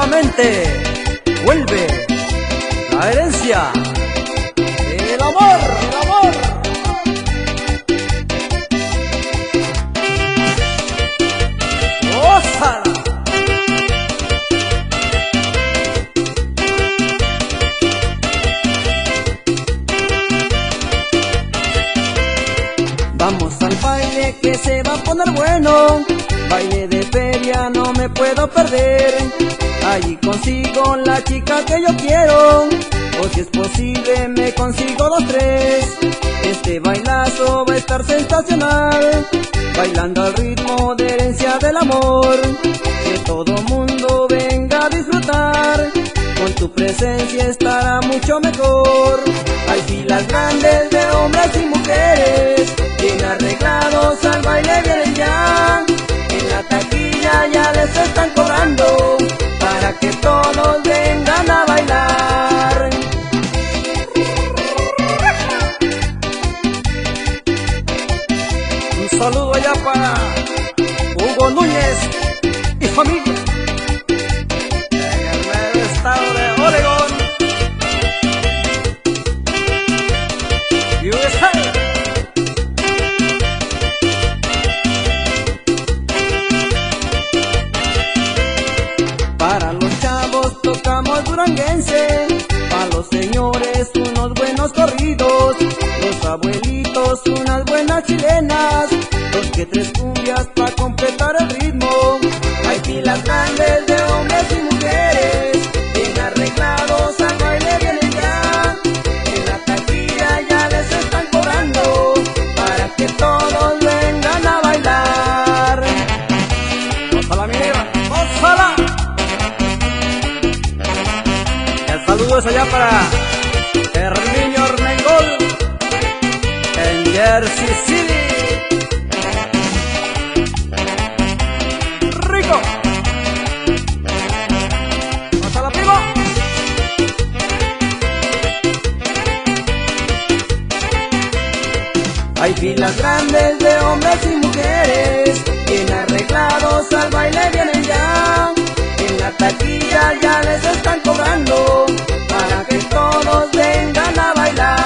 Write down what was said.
nuevamente vuelve la herencia, el amor, el amor. ¡Gózala! Vamos al baile que se va a poner bueno, baile de feria no me puedo perder. Allí consigo la chica que yo quiero, o si es posible me consigo 2, 3. Este bailazo va a estar sensacional, bailando al ritmo de herencia del amor. Que todo mundo venga a disfrutar, con tu presencia estará mucho mejor. Hay filas grandes de hombres y mujeres, bien arreglados al baile vienen ya. En la taquilla ya les están cobrando, para que todos vengan a bailar. Un saludo allá para Hugo Núñez y familia, en el mero estado de Oregón, USA. Para los chavos tocamos duranguense, para los señores unos buenos corridos, los abuelitos unas buenas chilenas, 2 que 3 cumbias para completar el ritmo. Hay filas grandes de hombres y mujeres, bien arreglados al baile vienen ya. En la taquilla ya les están cobrando, para que todos vengan a bailar. ¡Gózala, mi negra! ¡Gózala! El saludo es allá para Herminio Ormengol, en Jersey City. ¡Rico! ¡Gózala, primo! Hay filas grandes de hombres y mujeres, bien arreglados al baile vienen ya. En la taquilla ya les están cobrando, para que todos vengan a bailar.